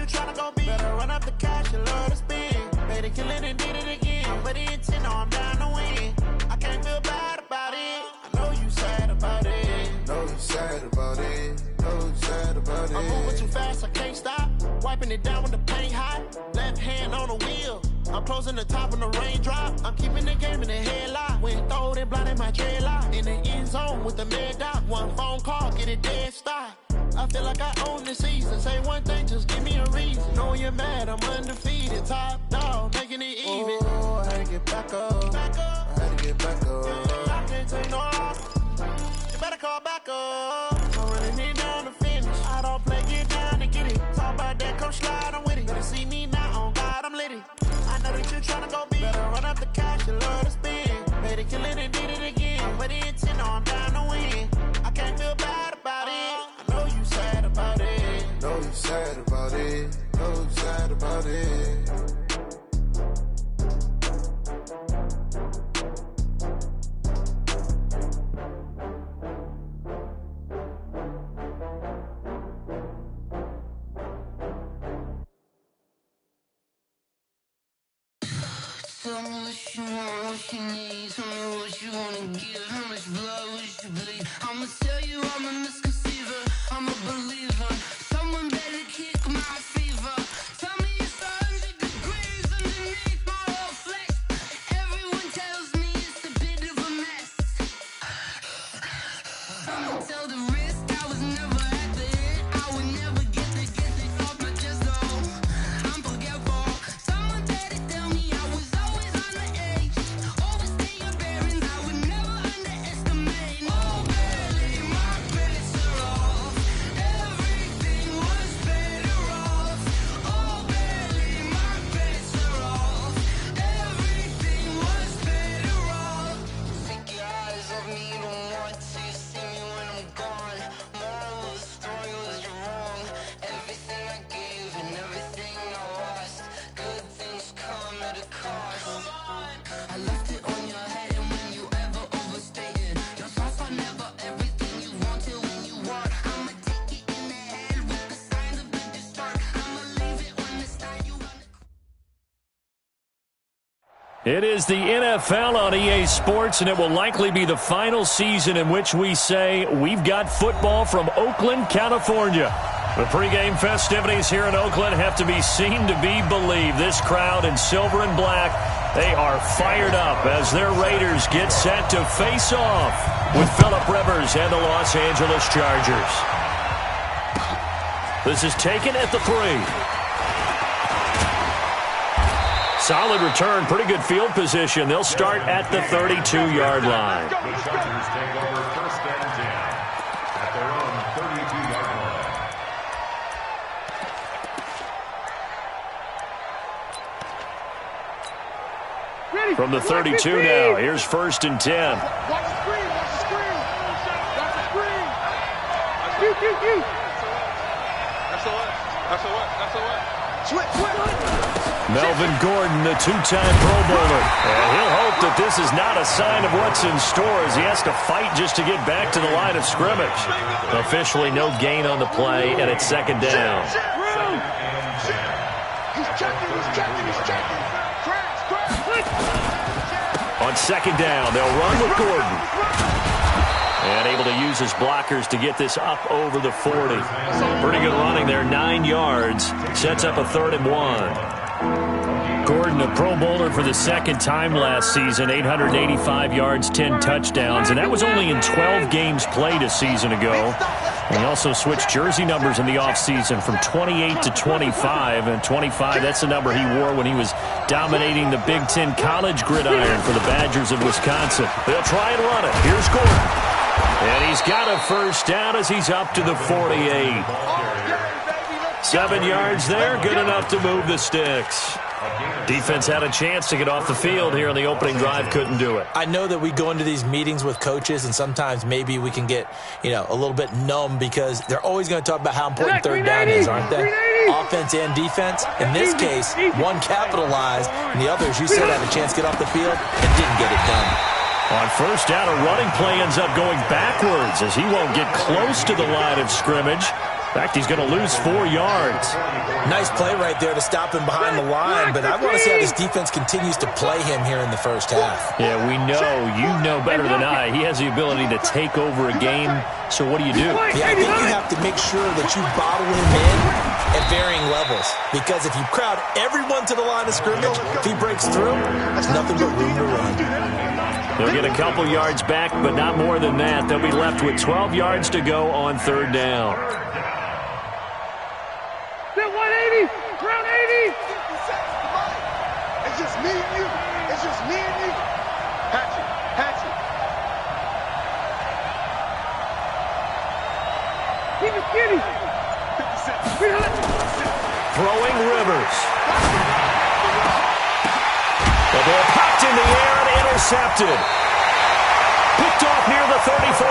you tryna go be. Better run up the cash and love to spend. Made it, kill it and did it again. But the intent, no, I'm down to win. I can't feel bad about it. I know you sad about it. Know you sad about it. Know you sad about it. I'm moving too fast, I can't stop. Wiping it down when the paint hot. Left hand on the wheel. I'm closing the top when the raindrop. I'm keeping the game in the headlock. When throwed and blinded my dreadlock. In the end zone with the mad dot. One phone call, get it dead stop. I feel like I own the season. Say one thing, just give me a reason. Knowing you're mad, I'm undefeated. Top dog, making it even. Oh, I had to get back up. Back up. I had to get back up. I can't take no off. You better call back up. I'm running it down to finish. I don't play, get down to get it. Talk about that, come slide, I'm with it. Better see me now, on God, I'm litty. I know that you tryna go be. Better run up the cash and love to spend. Made it, kill it and did it again. But the intent, no, I'm down to win. I can't feel bad about it. I know you sad about it. Know you sad about it. Know you sad about it. Tell me what you want, what you need. Tell me what you wanna give. How much blood would you bleed? I'ma tell you I'm a misconceiver. I'm a believer. Someone better kick my fever. Tell me it's 100 degrees underneath my whole flesh. Everyone tells me it's a bit of a mess. I'ma tell the risk I was never at the end. I would never get this off my chest though. I'm forgetful. Someone better tell me I was always on the edge. Overstay your bearings, I would never underestimate. Oh, barely, my bets are off. Everything was better off. Oh, barely, my bets are off. Everything was better off. Take your eyes off me, don't want to see me when I'm gone. Moral of the story was you're wrong. Everything I gave and everything I lost. Good things come at a cost. I left it on your head, and when you ever overstay it, your thoughts are never everything you want till when you want. I'ma take it in the head with the signs of the distort. I'ma leave it when it's time you wanna. It is the NFL on EA Sports, and it will likely be the final season in which we say we've got football from Oakland, California. The pregame festivities here in Oakland have to be seen to be believed. This crowd in silver and black, they are fired up as their Raiders get set to face off with Phillip Rivers and the Los Angeles Chargers. This is taken at the 3. Solid return, pretty good field position. They'll start at the 32-yard line. The Chargers take over first and 10 at their own 32-yard line. From the 32 now, here's first and 10. Watch the screen, watch the screen. Watch the screen. That's a what? Switch. Melvin Gordon, the two-time Pro Bowler. And he'll hope that this is not a sign of what's in store as he has to fight just to get back to the line of scrimmage. Officially no gain on the play, and it's second down. He's checking. On second down, they'll run with Gordon. And able to use his blockers to get this up over the 40. Pretty good running there, 9 yards. Sets up a 3rd and 1. Gordon, a Pro Bowler for the second time last season, 885 yards, 10 touchdowns, and that was only in 12 games played a season ago. And he also switched jersey numbers in the offseason from 28 to 25, and 25, that's the number he wore when he was dominating the Big Ten college gridiron for the Badgers of Wisconsin. They'll try and run it. Here's Gordon. And he's got a first down as he's up to the 48. 7 yards there, good enough to move the sticks. Defense had a chance to get off the field here in the opening drive, couldn't do it. I know that we go into these meetings with coaches, and sometimes maybe we can get, a little bit numb because they're always going to talk about how important third down is, aren't they? Offense and defense. In this case, one capitalized, and the others, you said, had a chance to get off the field and didn't get it done. On first down, a running play ends up going backwards as he won't get close to the line of scrimmage. In fact, he's going to lose 4 yards. Nice play right there to stop him behind the line, but I want to see how this defense continues to play him here in the first half. Yeah, we know, you know better than I. He has the ability to take over a game, so what do you do? Yeah, I think you have to make sure that you bottle him in at varying levels, because if you crowd everyone to the line of scrimmage, if he breaks through, there's nothing but room to run. They'll get a couple yards back, but not more than that. They'll be left with 12 yards to go on 3rd down. 180, round 80. It's just me and you. It's just me and you. Hatchet. Keep it skinny. 56. Throwing Rivers. The ball popped in the air and intercepted. Picked off near the 34.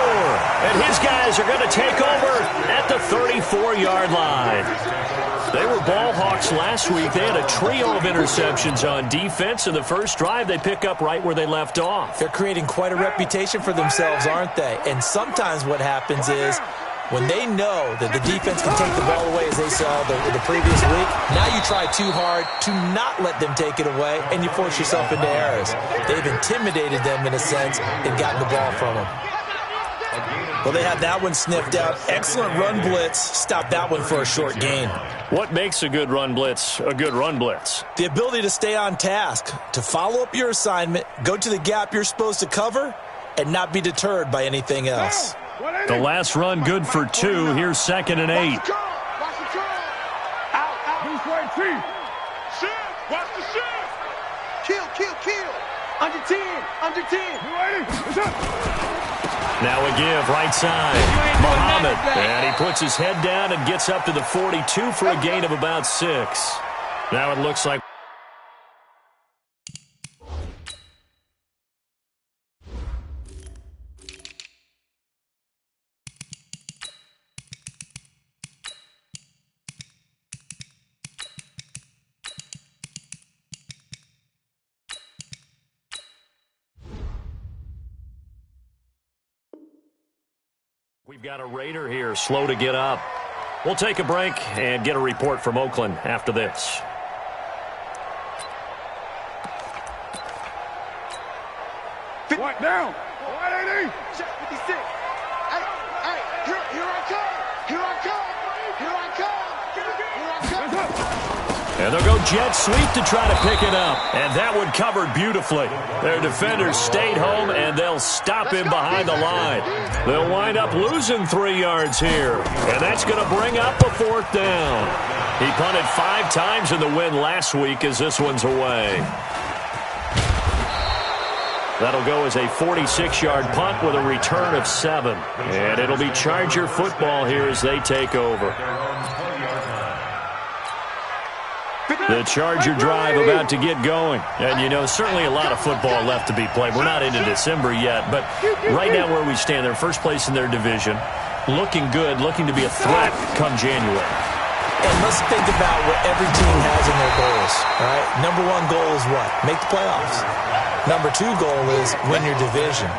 And his guys are going to take over at the 34-yard line. They were ball hawks last week. They had a trio of interceptions on defense. In the first drive, they pick up right where they left off. They're creating quite a reputation for themselves, aren't they? And sometimes what happens is when they know that the defense can take the ball away, as they saw the previous week, now you try too hard to not let them take it away, and you force yourself into errors. They've intimidated them in a sense and gotten the ball from them. Well, they had that one sniffed out. Excellent run blitz. Stop that one for a short gain. What makes a good run blitz a good run blitz? The ability to stay on task, to follow up your assignment, go to the gap you're supposed to cover, and not be deterred by anything else. The last run good for 2. Here's 2nd and 8. Watch the curl. Out. Loose right feet. Shift. Watch the shift. Kill. Under 10. You ready? It's up. Now a give, right side. Muhammad, and he puts his head down and gets up to the 42 for a gain of about 6. Now it looks like we've got a Raider here, slow to get up. We'll take a break and get a report from Oakland after this. What down? 180. Check 56. Hey, here I come. And they'll go jet sweep to try to pick it up. And that one covered beautifully. Their defenders stayed home, and they'll stop him behind the line. They'll wind up losing 3 yards here. And that's going to bring up a 4th down. He punted 5 times in the win last week as this one's away. That'll go as a 46-yard punt with a return of 7. And it'll be Charger football here as they take over. The Charger drive about to get going. And, you know, certainly a lot of football left to be played. We're not into December yet, but right now where we stand, they're first place in their division. Looking good, looking to be a threat come January. And let's think about what every team has in their goals, all right? Number 1 goal is what? Make the playoffs. Number 2 goal is win your division.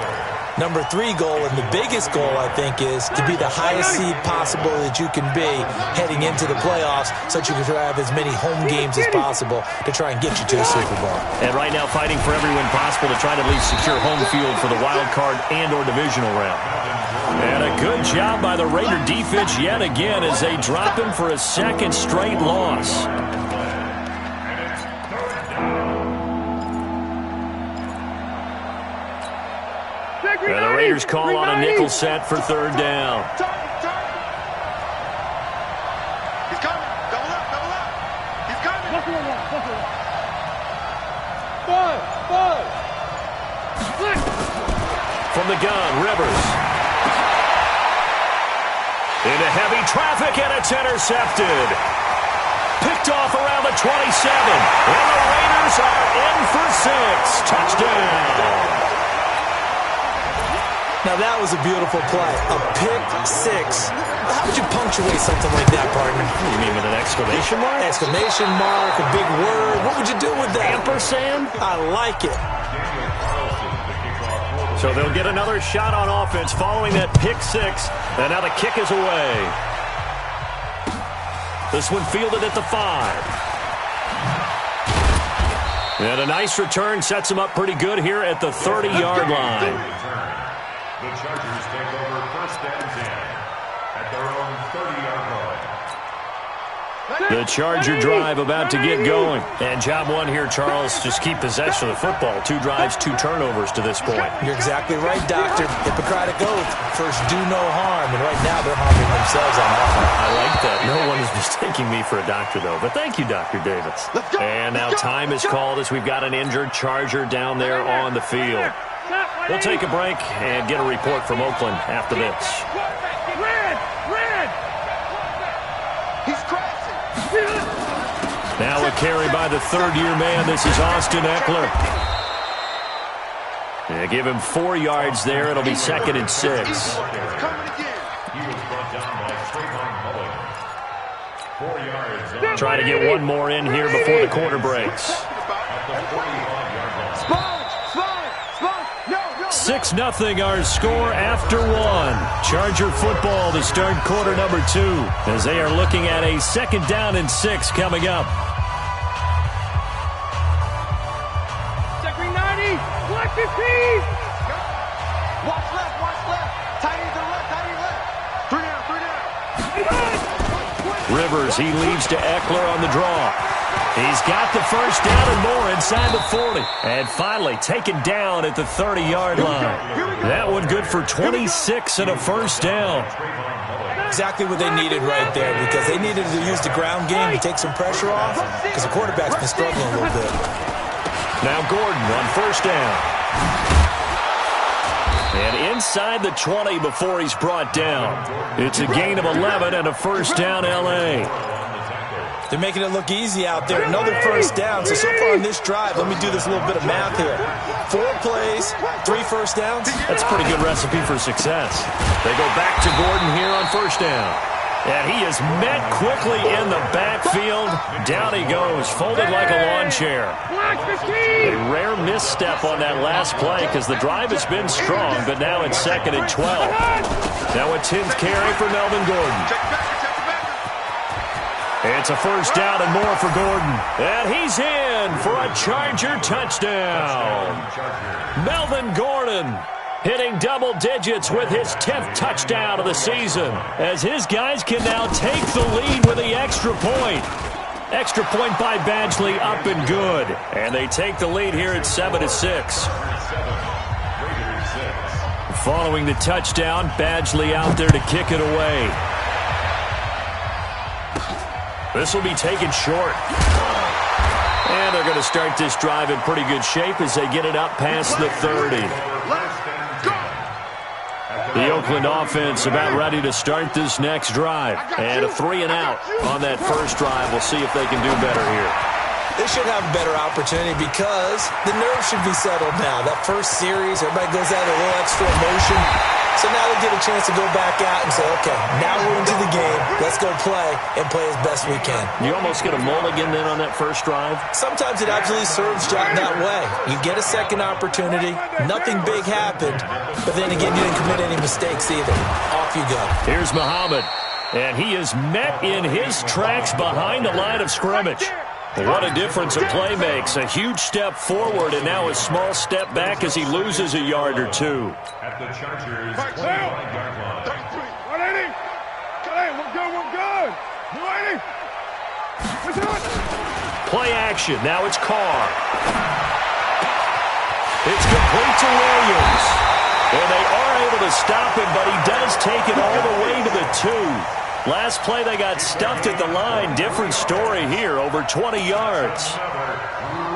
Number 3 goal, and the biggest goal, I think, is to be the highest seed possible that you can be heading into the playoffs so that you can have as many home games as possible to try and get you to the Super Bowl. And right now fighting for every win possible to try to at least secure home field for the wild card and or divisional round. And a good job by the Raider defense yet again as they drop him for a 2nd straight loss. And the Raiders call on a nickel set for 3rd down. He's coming. Double up. He's coming. Five. From the gun, Rivers. Into heavy traffic, and it's intercepted. Picked off around the 27. And the Raiders are in for 6. Touchdown. Now, that was a beautiful play. A pick 6. How would you punctuate something like that, partner? You mean with an exclamation mark? Exclamation mark, a big word. What would you do with that? Ampersand? I like it. So they'll get another shot on offense following that pick 6. And now the kick is away. This one fielded at the 5. And a nice return sets him up pretty good here at the 30-yard line. The Chargers take over first and 10 at their own 30-yard line. The Charger drive about to get going. And job one here, Charles, just keep possession of the football. 2 drives, 2 turnovers to this point. You're exactly right, Doctor. Hippocratic oath. First, do no harm. And right now, they're harming themselves on offense. I like that. No one is mistaking me for a doctor, though. But thank you, Dr. Davis. And now time is called as we've got an injured Charger down there on the field. We'll take a break and get a report from Oakland after this. Red! He's crashing. Now a carry by the third-year man. This is Austin Eckler. Yeah, give him 4 yards there. It'll be 2nd and 6. Coming again. He was brought down by Trayvon Mullen. 4 yards. Try to get one more in here before the quarter breaks. At the 45-yard line. Spine. No. 6-0 our score after 1. Charger football to start quarter number 2 as they are looking at a 2nd down and 6 coming up. Second 90, collect his team. Watch left. Tight end to left. 3 down. Rivers, he leads to Eckler on the draw. He's got the first down and more inside the 40. And finally taken down at the 30-yard line. That one good for 26 and a first down. Exactly what they needed right there, because they needed to use the ground game to take some pressure off, because the quarterback's been struggling a little bit. Now Gordon on first down. And inside the 20 before he's brought down. It's a gain of 11 and a first down, L.A. They're making it look easy out there. Another first down. So far on this drive, let me do this little bit of math here. 4 plays, 3 first downs. That's a pretty good recipe for success. They go back to Gordon here on first down. And he is met quickly in the backfield. Down he goes, folded like a lawn chair. A rare misstep on that last play because the drive has been strong, but now it's 2nd and 12. Now a 10th carry for Melvin Gordon. It's a first down and more for Gordon. And he's in for a Charger touchdown. Melvin Gordon hitting double digits with his 10th touchdown of the season, as his guys can now take the lead with the extra point. Extra point by Badgley, up and good. And they take the lead here at 7-6. Following the touchdown, Badgley out there to kick it away. This will be taken short. And they're going to start this drive in pretty good shape as they get it up past the 30. The Oakland offense about ready to start this next drive. And a 3 and out on that first drive. We'll see if they can do better here. They should have a better opportunity because the nerves should be settled now. That first series, everybody goes out a little extra emotion. So now they get a chance to go back out and say, okay, now we're into the game. Let's go play and play as best we can. You almost get a mulligan then on that first drive? Sometimes it absolutely serves Jack that way. You get a second opportunity. Nothing big happened. But then again, you didn't commit any mistakes either. Off you go. Here's Muhammad. And he is met in his tracks behind the line of scrimmage. What a difference a play makes. A huge step forward and now a small step back as he loses a yard or 2. At the Chargers' 25-yard line. 180. We're good. 180. Play action. Now it's Carr. It's complete to Williams. And they are able to stop him, but he does take it all the way to the 2. Last play, they got stuffed at the line. Different story here, over 20 yards.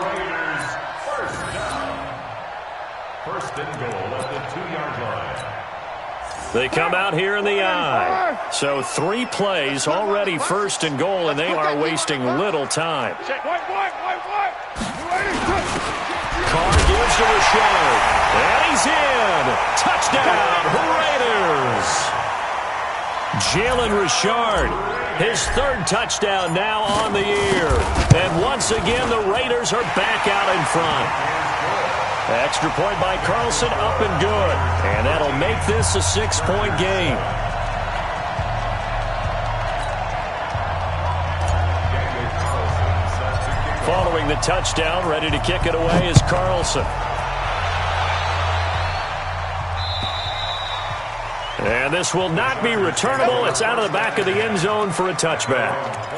Raiders first down. First and goal at the 2-yard line. They come out here in the eye. So 3 plays, already first and goal, and they are wasting little time. Carr gives to Rashard. And he's in. Touchdown, Raiders. Jalen Rashard, his 3rd touchdown now on the year. And once again, the Raiders are back out in front. Extra point by Carlson, up and good. And that'll make this a 6-point game. Following the touchdown, ready to kick it away is Carlson. And this will not be returnable. It's out of the back of the end zone for a touchback.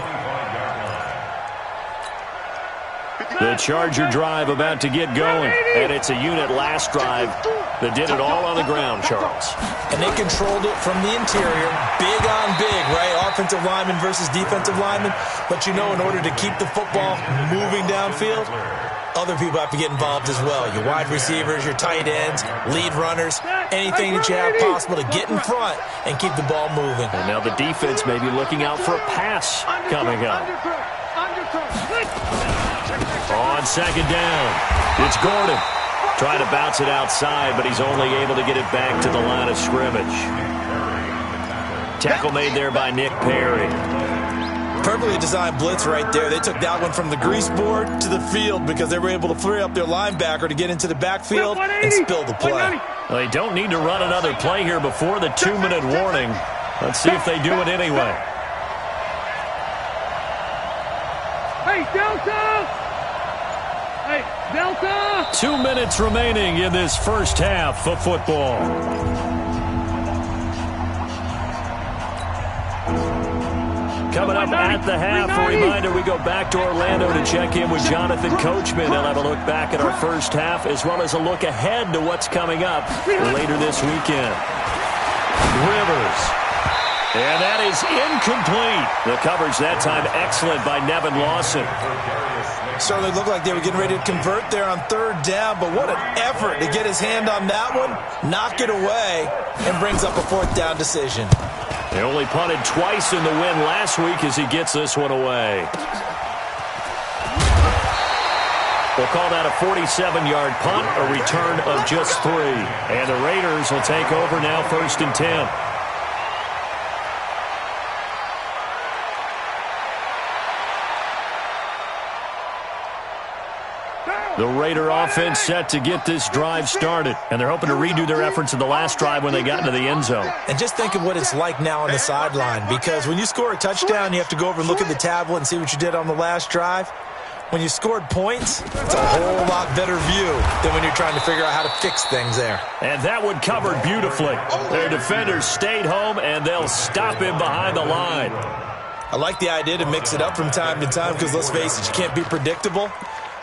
The Charger drive about to get going. And it's a unit last drive that did it all on the ground, Charles. And they controlled it from the interior. Big on big, right? Offensive lineman versus defensive lineman. But you know, in order to keep the football moving downfield, other people have to get involved as well. Your wide receivers, your tight ends, lead runners, anything that you have possible to get in front and keep the ball moving. And now the defense may be looking out for a pass coming up. On second down, it's Gordon. Trying to bounce it outside, but he's only able to get it back to the line of scrimmage. Tackle made there by Nick Perry. Perfectly designed blitz right there. They took that one from the grease board to the field because they were able to free up their linebacker to get into the backfield and spill the play. Well, they don't need to run another play here before the 2-minute warning. Let's see if they do it anyway. Hey, Delta! Hey, Delta! 2 minutes remaining in this first half of football. Coming up at the half, a reminder, we go back to Orlando to check in with Jonathan Coachman. He'll have a look back at our first half as well as a look ahead to what's coming up later this weekend. Rivers. And that is incomplete. The coverage that time excellent by Nevin Lawson. Certainly looked like they were getting ready to convert there on third down, but what an effort to get his hand on that one, knock it away, and brings up a fourth down decision. They only punted twice in the win last week as he gets this one away. We'll call that a 47-yard punt, a return of just 3. And the Raiders will take over now, 1st and 10. The Raider offense set to get this drive started, and they're hoping to redo their efforts in the last drive when they got into the end zone. And just think of what it's like now on the sideline, because when you score a touchdown, you have to go over and look at the tablet and see what you did on the last drive. When you scored points, it's a whole lot better view than when you're trying to figure out how to fix things there. And that one covered beautifully. Their defenders stayed home, and they'll stop him behind the line. I like the idea to mix it up from time to time because, let's face it, you can't be predictable.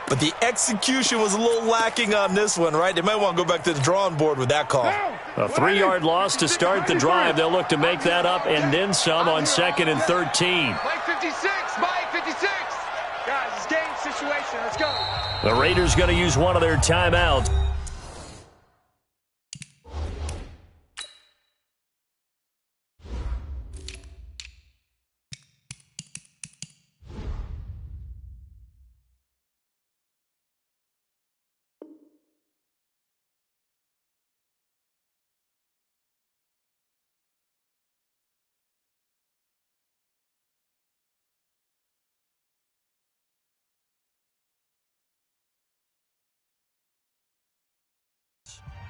But the execution was a little lacking on this one, right? They might want to go back to the drawing board with that call. A 3-yard loss to start the drive. They'll look to make that up and then some on 2nd and 13. Mike 56, Mike 56. Guys, it's game situation. Let's go. The Raiders going to use one of their timeouts.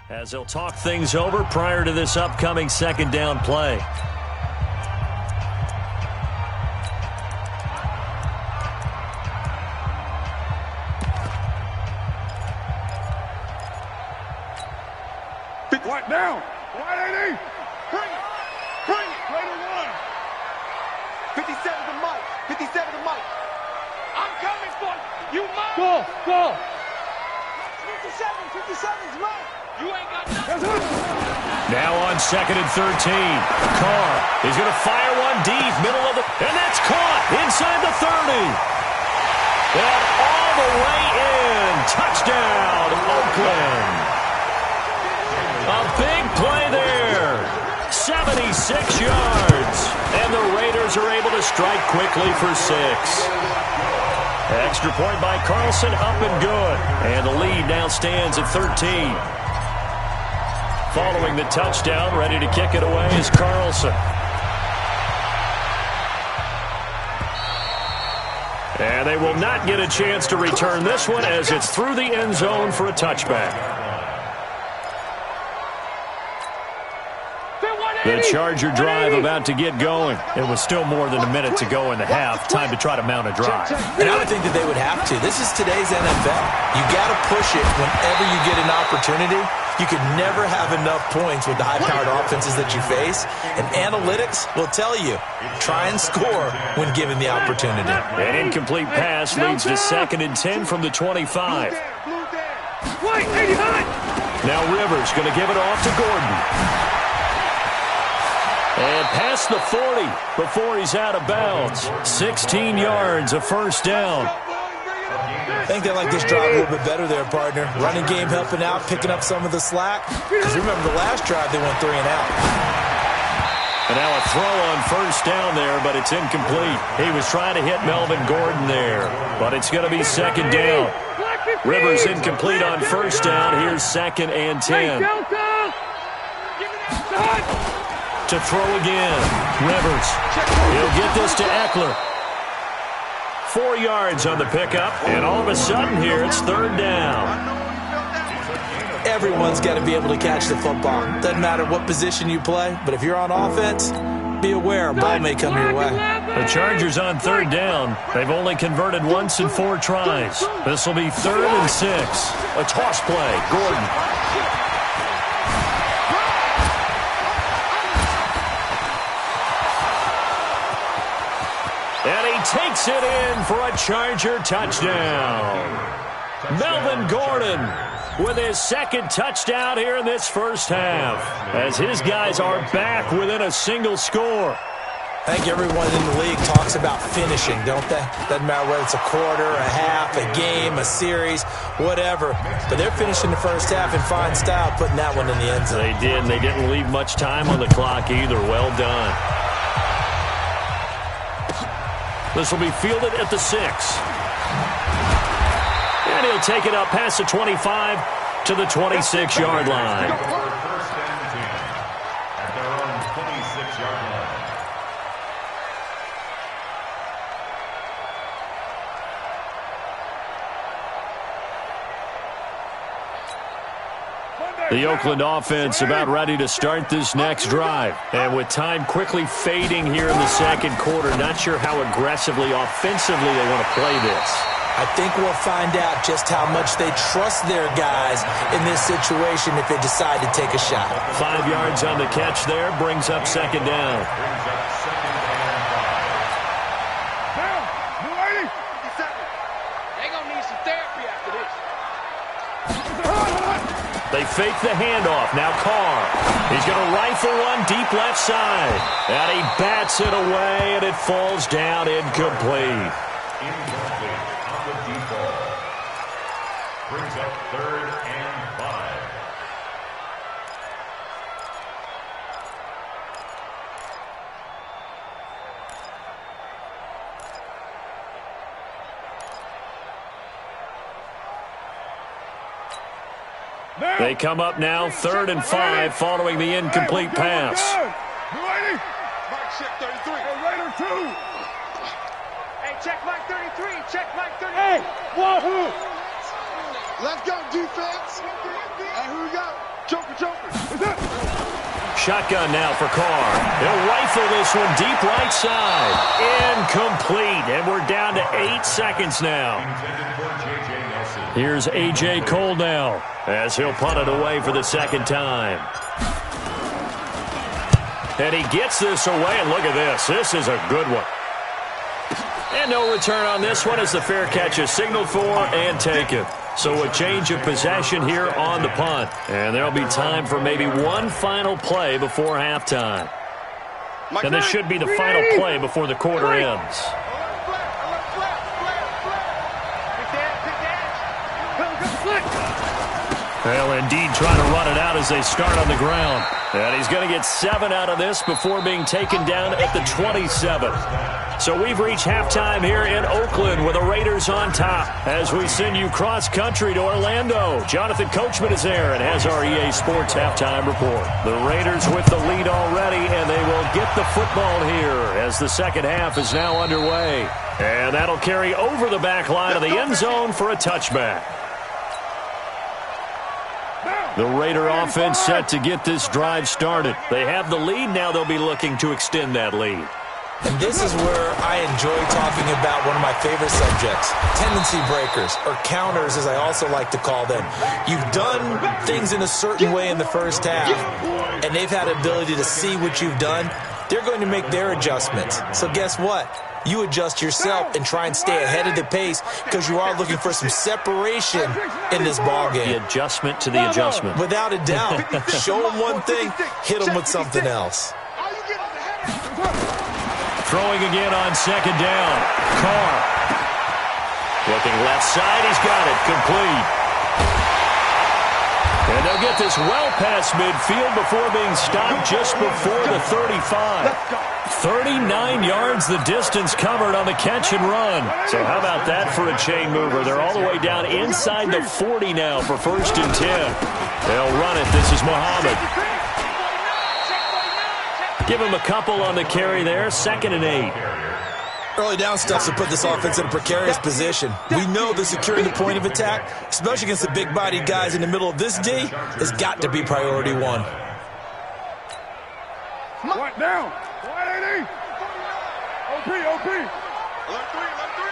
As they'll talk things over prior to this upcoming 2nd down play. What now? 180. Bring it. Bring it. Raider 1. 57 to Mike. 57 to Mike. I'm coming for you. You Mike. Go. 57 is Mike. You ain't got nothing. Now on 2nd and 13. Carr is going to fire one deep, middle of the... And that's caught inside the 30. And all the way in. Touchdown, Oakland. A big play there. 76 yards. And the Raiders are able to strike quickly for 6. Extra point by Carlson, up and good. And the lead now stands at 13. Following the touchdown, ready to kick it away is Carlson. And they will not get a chance to return this one as it's through the end zone for a touchback. The Charger drive about to get going. It was still more than a minute to go in the half. Time to try to mount a drive. And I would think that they would have to. This is today's NFL. You got to push it whenever you get an opportunity. You can never have enough points with the high-powered offenses that you face. And analytics will tell you, try and score when given the opportunity. An incomplete pass leads to 2nd and 10 from the 25. Now Rivers going to give it off to Gordon. And past the 40 before he's out of bounds. 16 yards, a first down. I think they like this drive a little bit better there, partner. Running game helping out, picking up some of the slack. Because remember, the last drive they went 3 and out. And now a throw on first down there, but it's incomplete. He was trying to hit Melvin Gordon there, but it's going to be 2nd down. Rivers incomplete on first down. Here's 2nd and 10. To throw again. Rivers. He'll get this to Eckler. 4 yards on the pickup, and all of a sudden here it's 3rd down. Everyone's got to be able to catch the football. Doesn't matter what position you play, but if you're on offense, be aware a ball may come your way. The Chargers on 3rd down. They've only converted once in 4 tries. This will be 3rd and 6. A toss play. Gordon. And he takes it in for a Charger touchdown. Melvin Gordon with his 2nd touchdown here in this first half, as his guys are back within a single score. I think everyone in the league talks about finishing, don't they? Doesn't matter whether it's a quarter, a half, a game, a series, whatever. But they're finishing the first half in fine style, putting that one in the end zone. They did, and they didn't leave much time on the clock either. Well done. This will be fielded at the 6. And he'll take it up past the 25 to the 26-yard line. First and 10 at their own 26-yard line. The Oakland offense about ready to start this next drive. And with time quickly fading here in the 2nd quarter, not sure how aggressively, offensively they want to play this. I think we'll find out just how much they trust their guys in this situation if they decide to take a shot. 5 yards on the catch there, brings up 2nd down. They're going to need some therapy after this. They fake the handoff. Now Carr. He's going to rifle one deep left side. And he bats it away, and it falls down incomplete. Incomplete on the deep ball. Brings up 3rd and 5. They come up now 3rd and 5 following the incomplete pass. Mike, check 33. Raider 2. Hey, check Mike 33. Check Mike 33. Hey, wahoo. Let's go, defense. And who we got? Joker. Shotgun now for Carr. He'll rifle this one deep right side. Incomplete. And we're down to 8 seconds now. Here's A.J. Cole now, as he'll punt it away for the 2nd time. And he gets this away, and look at this. This is a good one. And no return on this one as the fair catch is signaled for and taken. So a change of possession here on the punt. And there'll be time for maybe one final play before halftime. And this should be the final play before the quarter ends. Well, indeed, trying to run it out as they start on the ground. And he's going to get 7 out of this before being taken down at the 27. So we've reached halftime here in Oakland with the Raiders on top as we send you cross-country to Orlando. Jonathan Coachman is there and has our EA Sports halftime report. The Raiders with the lead already, and they will get the football here as the 2nd half is now underway. And that'll carry over the back line of the end zone for a touchback. Now. The Raider offense set to get this drive started. They have the lead. Now they'll be looking to extend that lead. And this is where I enjoy talking about one of my favorite subjects, tendency breakers, or counters as I also like to call them. You've done things in a certain way in the first half, and they've had the ability to see what you've done. They're going to make their adjustments. So guess what? You adjust yourself and try and stay ahead of the pace because you are looking for some separation in this ballgame. The adjustment to the adjustment. Without a doubt. Show them one thing, hit them with something else. Throwing again on second down. Carr. Looking left side. He's got it. Complete. And they'll get this well past midfield before being stopped just before the 35. 39 yards the distance covered on the catch and run. So how about that for a chain mover? They're all the way down inside the 40 now for 1st and 10. They'll run it. This is Muhammad. Give him a couple on the carry there. 2nd and 8. Early down stuff to put this offense in a precarious position. We know that securing the point of attack, especially against the big-bodied guys in the middle of this D, has got to be priority one. What down? 180. OP, OP. Alert 3, alert 3.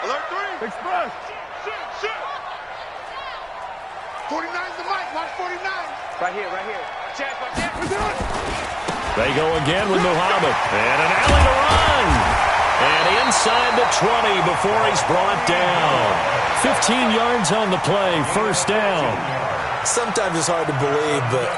Alert 3. Express. Shoot. 49's the mic. Watch 49. Right here. Check. We're doing it. They go again with Muhammad. And an alley to run. And inside the 20 before he's brought down. 15 yards on the play. 1st down. Sometimes it's hard to believe, but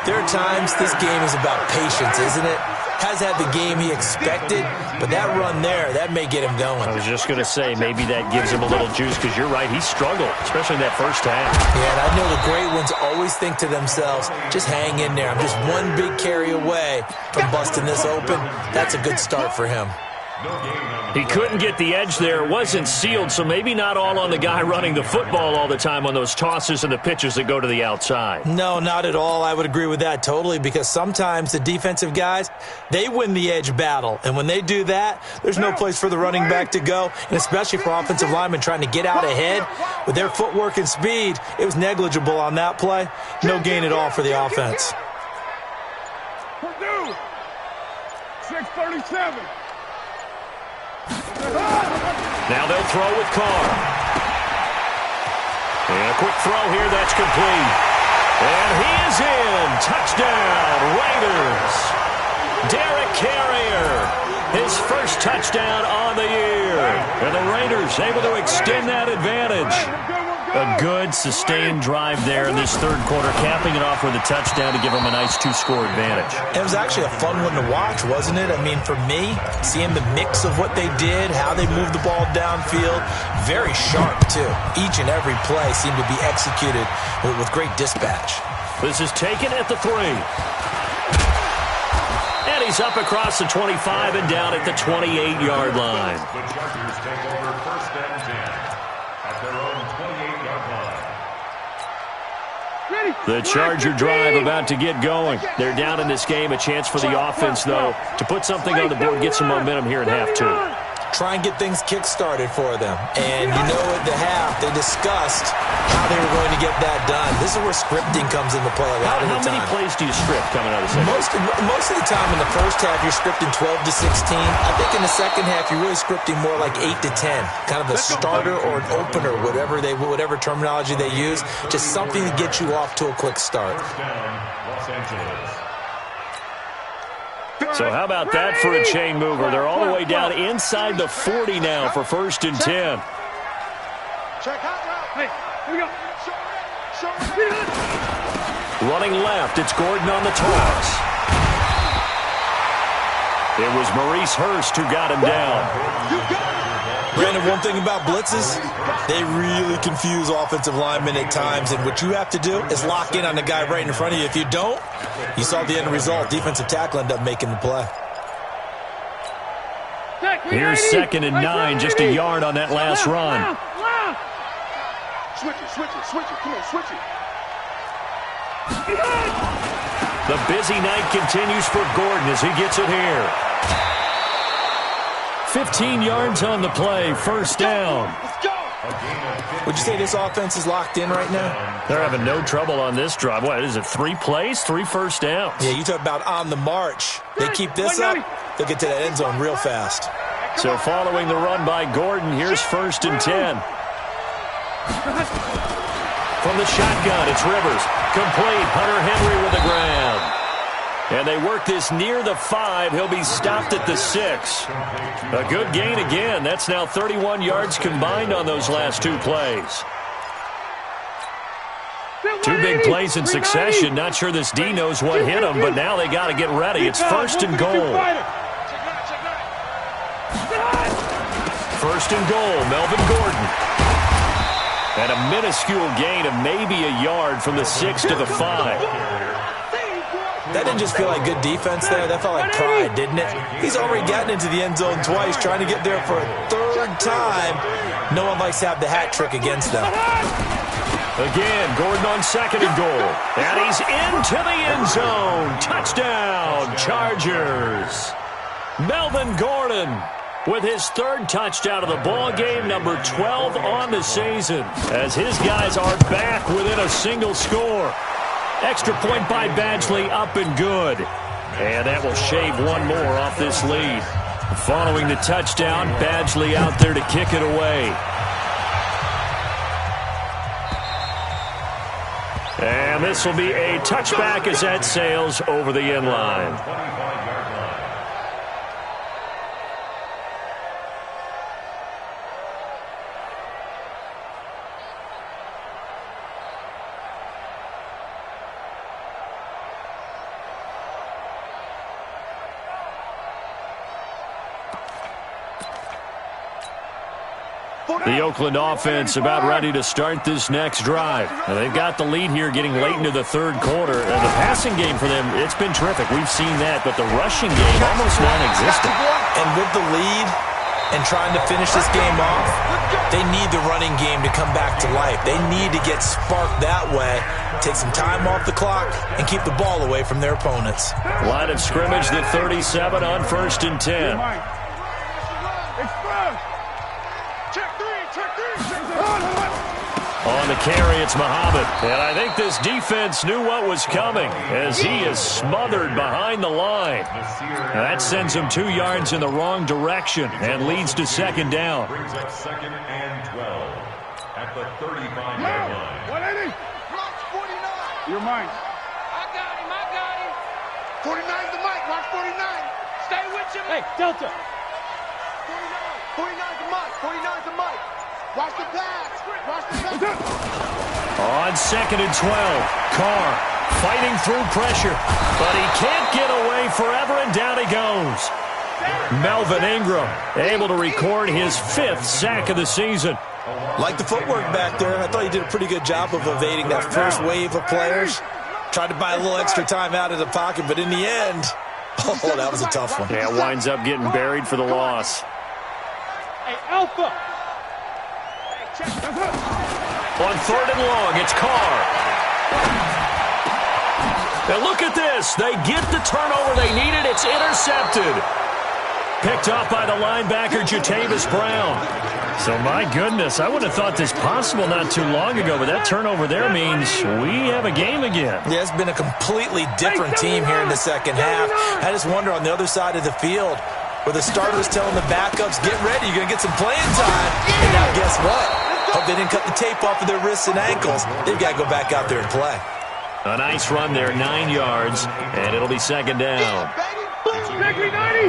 there are times this game is about patience, isn't it? Has had the game he expected, but that run there, that may get him going. I was just going to say, maybe that gives him a little juice, because you're right, he struggled, especially in that first half. Yeah, and I know the great ones always think to themselves, just hang in there. I'm just one big carry away from busting this open. That's a good start for him. He couldn't get the edge there. It wasn't sealed, so maybe not all on the guy running the football all the time on those tosses and the pitches that go to the outside. No, not at all. I would agree with that totally, because sometimes the defensive guys, they win the edge battle. And when they do that, there's no place for the running back to go, and especially for offensive linemen trying to get out ahead with their footwork and speed. It was negligible on that play. No gain at all for the offense. Purdue. 637. Now they'll throw with Carr. And a quick throw here, that's complete. And he is in. Touchdown, Raiders. Derek Carrier, his first touchdown on the year. And the Raiders able to extend that advantage. A good, sustained drive there in this 3rd quarter, capping it off with a touchdown to give them a nice 2-score advantage. It was actually a fun one to watch, wasn't it? I mean, for me, seeing the mix of what they did, how they moved the ball downfield, very sharp, too. Each and every play seemed to be executed with great dispatch. This is taken at the 3. And he's up across the 25 and down at the 28-yard line. The Chargers take over 1st and 10 at their own 28-yard line. The Charger drive about to get going. They're down in this game. A chance for the offense, though, to put something on the board, get some momentum here in half 2. Try and get things kick-started for them. And you know, at the half, they discussed how they were going to get that done. This is where scripting comes into play a lot of the time. How many plays do you script coming out of the second? Most of the time in the first half, you're scripting 12 to 16. I think in the second half, you're really scripting more like 8 to 10. Kind of a starter or an opener, whatever terminology they use. Just something to get you off to a quick start. First down, Los Angeles. So how about that for a chain mover? They're all the way down inside the 40 now for 1st and 10. Check out route. Hey, here we go. Running left, it's Gordon on the toss. It was Maurice Hurst who got him down. Brandon, one thing about blitzes, they really confuse offensive linemen at times, and what you have to do is lock in on the guy right in front of you. If you don't, you saw the end result. Defensive tackle ended up making the play. Here's 2nd and 9, just a yard on that last run. Switch it. Come on, switch it. The busy night continues for Gordon as he gets it here. 15 yards on the play, 1st down. Let's go. Would you say this offense is locked in right now? They're having no trouble on this drive. What is it, 3 plays, 3 first downs? Yeah, you talk about on the march. They keep this up, they'll get to that end zone real fast. So following the run by Gordon, here's 1st and 10. From the shotgun, it's Rivers. Complete. Hunter Henry with the grab. And they work this near the 5. He'll be stopped at the 6. A good gain again. That's now 31 yards combined on those last 2 plays. 2 big plays in succession. Not sure this D knows what hit him, but now they got to get ready. It's 1st and goal. 1st and goal, Melvin Gordon. And a minuscule gain of maybe a yard from the 6 to the 5. That didn't just feel like good defense there. That felt like pride, didn't it? He's already gotten into the end zone twice, trying to get there for a 3rd time. No one likes to have the hat trick against them. Again, Gordon on 2nd and goal. And he's into the end zone. Touchdown, Chargers. Melvin Gordon with his 3rd touchdown of the ball game, number 12 on the season, as his guys are back within a single score. Extra point by Badgley, up and good. And that will shave 1 more off this lead. Following the touchdown, Badgley out there to kick it away. And this will be a touchback as that sails over the end line. The Oakland offense about ready to start this next drive. And they've got the lead here getting late into the 3rd quarter. And the passing game for them, it's been terrific. We've seen that, but the rushing game almost non-existent. And with the lead and trying to finish this game off, they need the running game to come back to life. They need to get sparked that way, take some time off the clock, and keep the ball away from their opponents. Line of scrimmage, the 37 on 1st and 10. On the carry, it's Muhammad. And I think this defense knew what was coming as he is smothered behind the line. And that sends him 2 yards in the wrong direction and leads to 2nd down. Brings up 2nd and 12 at the 35-yard line. 180. You're mine. I got him. 49's the mic. Watch 49. Stay with you. Hey, Delta. 49's the mic. 49's the mic. Watch the pass. Watch the pass. On 2nd and 12, Carr fighting through pressure, but he can't get away forever, and down he goes. Melvin Ingram able to record his 5th sack of the season. Like the footwork back there, I thought he did a pretty good job of evading that first wave of players. Tried to buy a little extra time out of the pocket, but in the end, oh, that was a tough one. Yeah, winds up getting buried for the loss. Hey, Alpha. On 3rd and long, it's Carr. Now look at this. They get the turnover they needed. It's intercepted. Picked off by the linebacker, Jatavis Brown. So, my goodness, I wouldn't have thought this possible not too long ago, but that turnover there means we have a game again. Yeah, it's been a completely different team here in the 2nd half. I just wonder on the other side of the field, where the starters telling the backups, get ready, you're going to get some playing time. And now guess what? Hope they didn't cut the tape off of their wrists and ankles. They've got to go back out there and play. A nice run there, 9 yards, and it'll be 2nd down.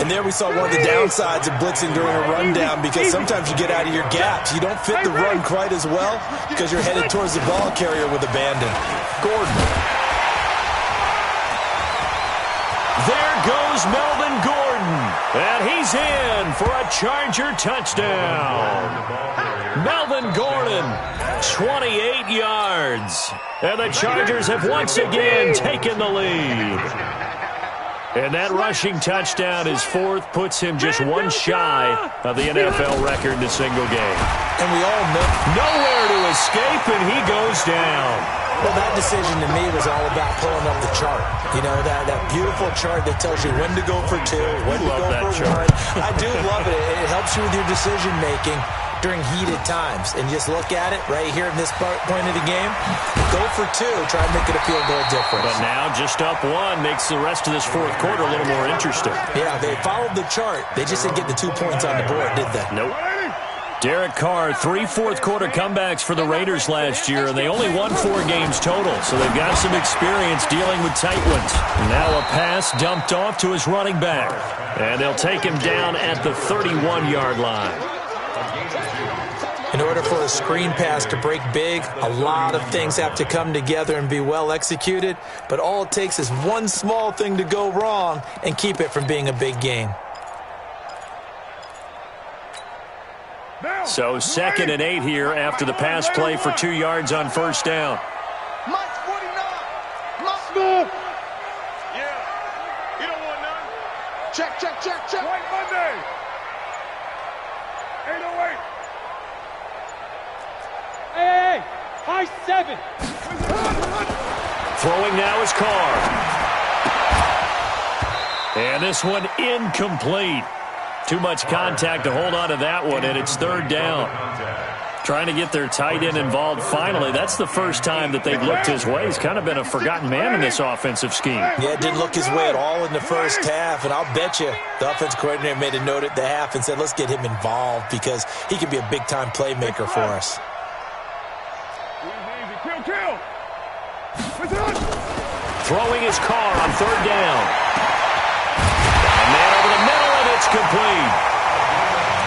And there we saw one of the downsides of blitzing during a rundown, because sometimes you get out of your gaps. You don't fit the run quite as well because you're headed towards the ball carrier with abandon. Gordon. There goes Melvin Gordon, and he's in for a Charger touchdown. Melvin Gordon, 28 yards. And the Chargers have once again taken the lead. And that rushing touchdown, his 4th, puts him just 1 shy of the NFL record in a single game. And we all know nowhere to escape, and he goes down. Well, that decision to me was all about pulling up the chart. You know, that beautiful chart that tells you when to go for 2, when to go for 1. I do love it. It helps you with your decision-making during heated times. And just look at it right here in this point of the game. Go for 2. Try and make it a field goal difference. But now just up 1 makes the rest of this fourth quarter a little more interesting. Yeah, they followed the chart. They just didn't get the 2 points on the board, did they? Nope. Derek Carr, 3 fourth-quarter comebacks for the Raiders last year, and they only won 4 games total, so they've got some experience dealing with tight ones. Now a pass dumped off to his running back, and they'll take him down at the 31-yard line. In order for a screen pass to break big, a lot of things have to come together and be well executed, but all it takes is one small thing to go wrong and keep it from being a big gain. So 2nd and 8 here after the pass play for 2 yards on first down. Mike's 49. Mike. Yeah. You don't want none. Check. White Monday. 808. Hey, high 7. Throwing now is Carr. And this one incomplete. Too much contact to hold on to that one, and it's 3rd down. Trying to get their tight end involved finally. That's the first time that they've looked his way. He's kind of been a forgotten man in this offensive scheme. Yeah, it didn't look his way at all in the first half, and I'll bet you the offensive coordinator made a note at the half and said, let's get him involved because he could be a big-time playmaker for us. Throwing his Carr on 3rd down. A man over the middle, and it's complete.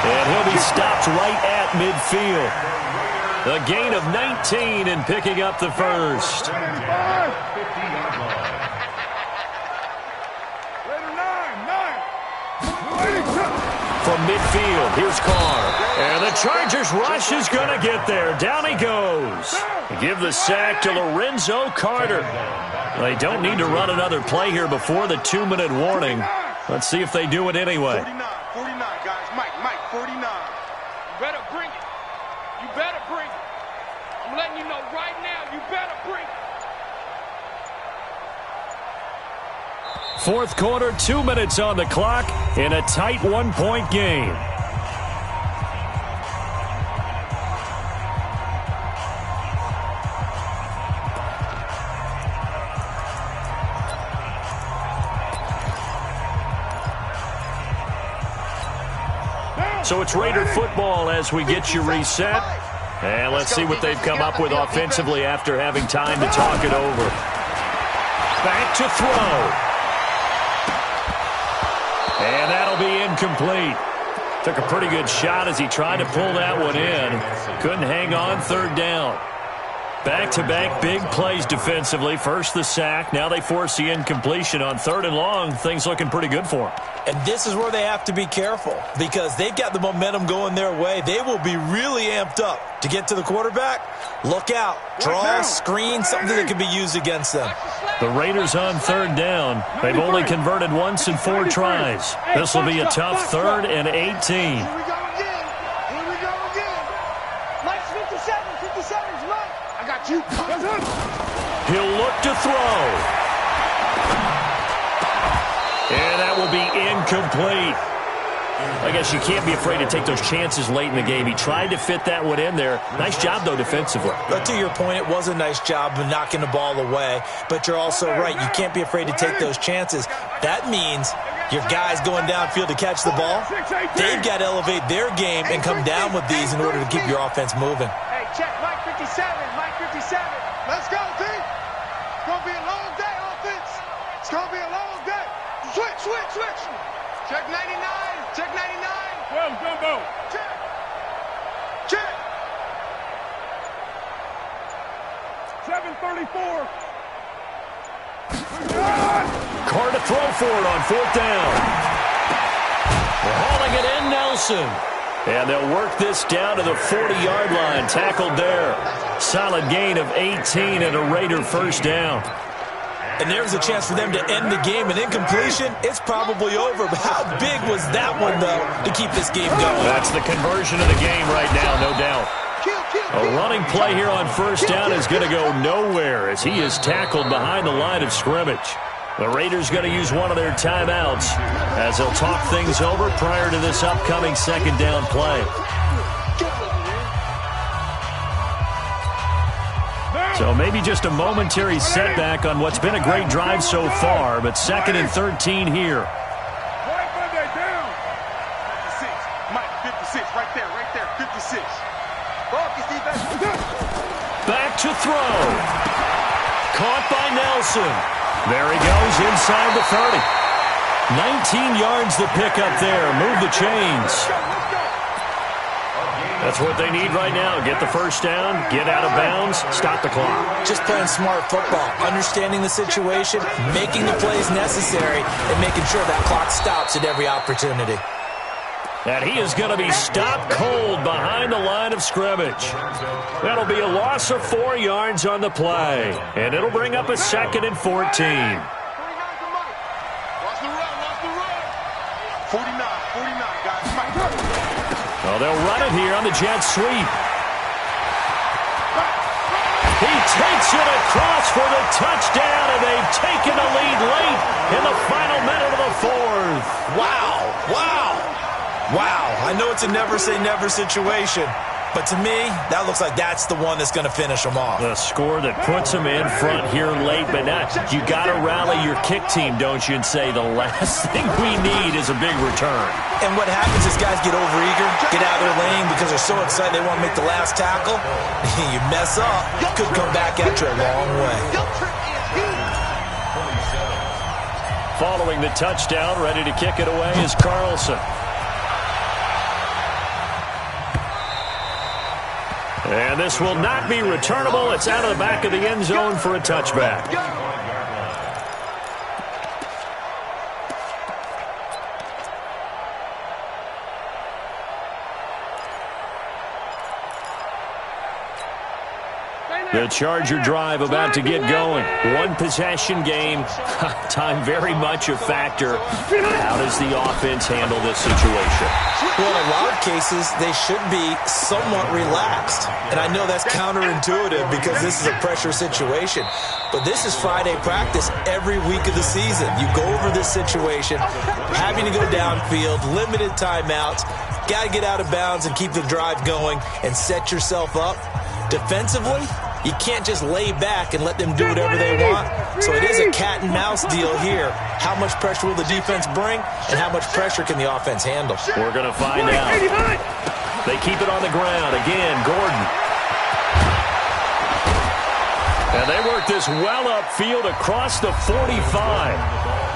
And he'll be stopped right at midfield. A gain of 19 and picking up the first. From midfield, here's Carr. And the Chargers rush is going to get there. Down he goes. Give the sack to Lorenzo Carter. They don't need to run another play here before the 2-minute warning. Let's see if they do it anyway. 49, guys. Mike, 49. You better bring it. You better bring it. I'm letting you know right now, you better bring it. Fourth quarter, 2 minutes on the clock in a tight 1-point game. So it's Raider football as we get you reset. And let's see what they've come up with offensively after having time to talk it over. Back to throw. And that'll be incomplete. Took a pretty good shot as he tried to pull that one in. Couldn't hang on 3rd down. Back-to-back big plays defensively. First the sack. Now they force the incompletion on 3rd and long. Things looking pretty good for them. And this is where they have to be careful because they've got the momentum going their way. They will be really amped up to get to the quarterback. Look out. Draw, screen, something that can be used against them. The Raiders on 3rd down. They've only converted once in 4 tries. This will be a tough 3rd and 18. Here we go again. Mike's 57's Mike. I got you. He'll look to throw. And that will be incomplete. I guess you can't be afraid to take those chances late in the game. He tried to fit that one in there. Nice job, though, defensively. But to your point, it was a nice job of knocking the ball away. But you're also right. You can't be afraid to take those chances. That means your guys going downfield to catch the ball, they've got to elevate their game and come down with these in order to keep your offense moving. Hey, check Mike 57. Let's go, team. It's going to be a long day, offense. It's going to be a long day. Switch. Check 99. 12, Gumbo. Check. 734. Carr to throw for it on 4th down. They're hauling it in, Nelson. And they'll work this down to the 40-yard line. Tackled there. Solid gain of 18 and a Raider first down. And there's a chance for them to end the game. An incompletion, it's probably over. But how big was that one, though, to keep this game going? That's the conversion of the game right now, no doubt. A running play here on first down is going to go nowhere as he is tackled behind the line of scrimmage. The Raiders going to use one of their timeouts as they'll talk things over prior to this upcoming second down play. So maybe just a momentary setback on what's been a great drive so far, but 2nd and 13 here. Back to throw. Caught by Nelson. There he goes inside the 30. 19 yards the pickup there. Move the chains. That's what they need right now. Get the first down, get out of bounds, stop the clock. Just playing smart football, understanding the situation, making the plays necessary, and making sure that clock stops at every opportunity. And he is going to be stopped cold behind the line of scrimmage. That'll be a loss of 4 yards on the play. And it'll bring up a 2nd and 14. Watch the run. 49, guys. Well, they'll run it here on the jet sweep. He takes it across for the touchdown, and they've taken the lead late in the final minute of the 4th. Wow, I know it's a never-say-never situation, but to me, that looks like that's the one that's going to finish them off. The score that puts them in front here late, but not. You got to rally your kick team, don't you, and say the last thing we need is a big return. And what happens is guys get overeager, get out of their lane because they're so excited they want to make the last tackle. You mess up, could come back at you a long way. Following the touchdown, ready to kick it away is Carlson. And this will not be returnable. It's out of the back of the end zone for a touchback. The Charger drive about to get going. One possession game. Time very much a factor. How does the offense handle this situation? Well, in a lot of cases, they should be somewhat relaxed. And I know that's counterintuitive because this is a pressure situation. But this is Friday practice every week of the season. You go over this situation, having to go downfield, limited timeouts, got to get out of bounds and keep the drive going and set yourself up. Defensively, you can't just lay back and let them do whatever they want. So it is a cat and mouse deal here. How much pressure will the defense bring, and how much pressure can the offense handle? We're going to find out. They keep it on the ground. Again, Gordon. And they work this well upfield across the 45.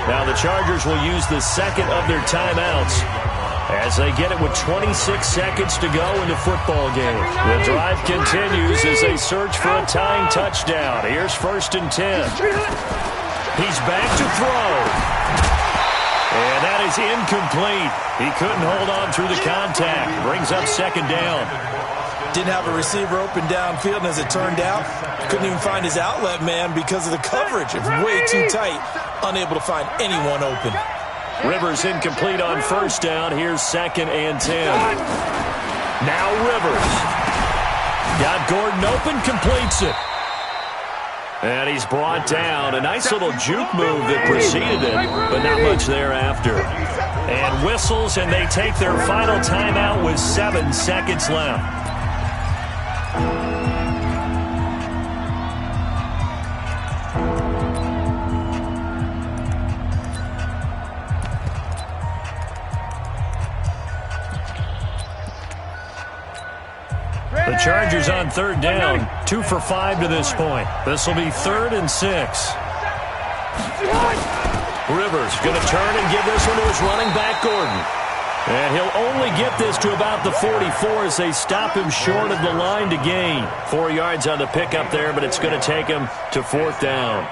Now the Chargers will use the second of their timeouts as they get it with 26 seconds to go in the football game. The drive continues as they search for a tying touchdown. Here's 1st and 10. He's back to throw. And that is incomplete. He couldn't hold on through the contact. Brings up 2nd down. Didn't have a receiver open downfield, and as it turned out, couldn't even find his outlet man because of the coverage. It's way too tight. Unable to find anyone open. Rivers incomplete on 1st down. Here's 2nd and 10. Now Rivers. Got Gordon open, completes it. And he's brought down. A nice little juke move that preceded it, but not much thereafter. And whistles, and they take their final timeout with 7 seconds left. The Chargers on 3rd down, 2 for 5 to this point. This will be 3rd and 6. Rivers going to turn and give this one to his running back, Gordon. And he'll only get this to about the 44 as they stop him short of the line to gain. 4 yards on the pickup there, but it's going to take him to 4th down.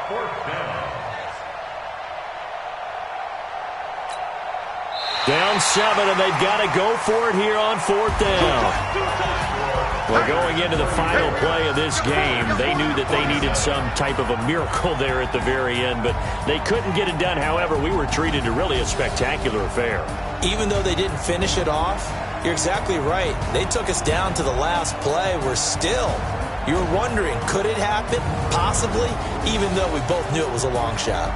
Down 7, and they've got to go for it here on 4th down. Well, going into the final play of this game, they knew that they needed some type of a miracle there at the very end, but they couldn't get it done. However, we were treated to really a spectacular affair. Even though they didn't finish it off, you're exactly right. They took us down to the last play. We're still, you're wondering, could it happen? Possibly, even though we both knew it was a long shot.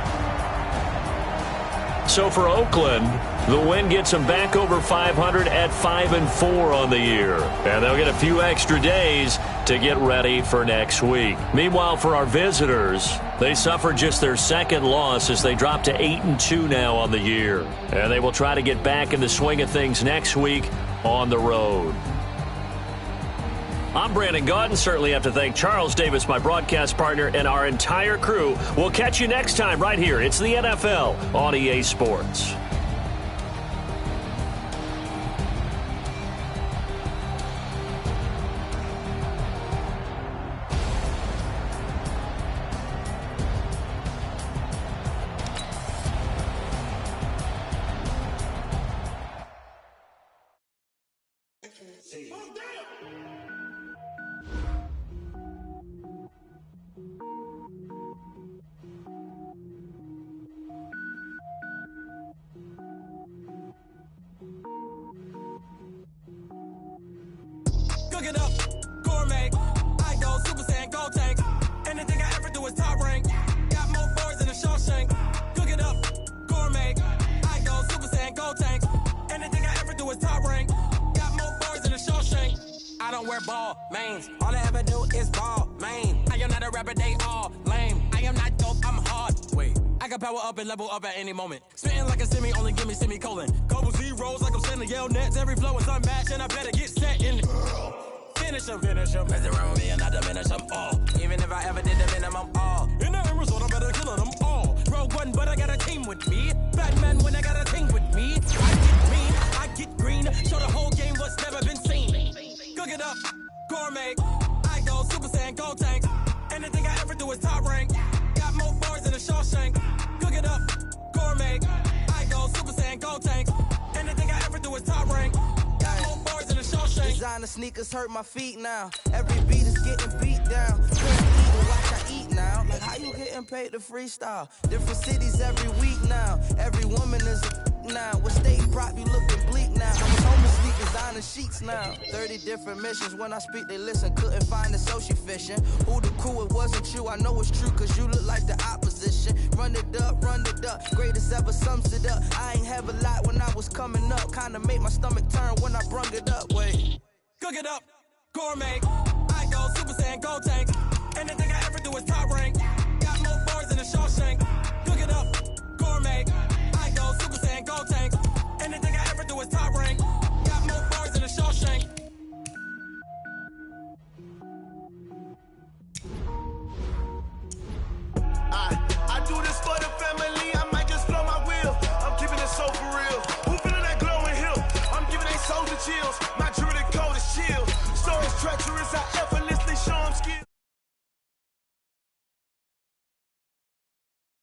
So for Oakland, the win gets them back over 500 at 5-4 on the year. And they'll get a few extra days to get ready for next week. Meanwhile, for our visitors, they suffered just their second loss as they drop to 8-2 now on the year. And they will try to get back in the swing of things next week on the road. I'm Brandon Gaudin. Certainly have to thank Charles Davis, my broadcast partner, and our entire crew. We'll catch you next time right here. It's the NFL on EA Sports. Cook it up, gourmet. I go Super Saiyan, go tank. Anything I ever do is top rank. Got more boards than a Shawshank. Cook it up, gourmet. I go Super Saiyan, go tank. Anything I ever do is top rank. Got more boards than a Shawshank. I don't wear ball mains. All I ever do is ball main. I am not a rapper, they all lame. I am not dope, I'm hard. Wait, I can power up and level up at any moment. Spitting like a semi, only give me semicolon. Couple zeros like I'm sending yell nets. Every flow is unmatched and I better get set in it. Finish them. Mess around with me and I diminish them all. Even if I ever did the minimum all. In the end result, I better kill them all. Rogue One, but I got a team with me. Batman when I got a team with me. I get mean, I get green. Show the whole game what's never been seen. Cook it up, gourmet. I go Super Saiyan, go tank. Anything I ever do is top rank. Got more bars than a Shawshank. Cook it up, gourmet. I go Super Saiyan, go tank. Anything I ever do is top rank. Got more bars than a Shawshank. Designer sneakers hurt my feet now. Every beat is getting beat down. Couldn't eat and watch I eat now. Like how you getting paid to freestyle? Different cities every week now. Every woman is a now. With state prop, you looking bleak now. I was home asleep designing sheets now. 30 different missions. When I speak, they listen. Couldn't find the social fishing. Who the crew? It wasn't you. I know it's true, cause you look like the opposition. Run it up. Greatest ever sums it up. I ain't have a lot when I was coming up. Kinda made my stomach turn when I brung it up. Wait. Cook it up, gourmet. I go Super Saiyan, go tank. Anything I ever do is top rank.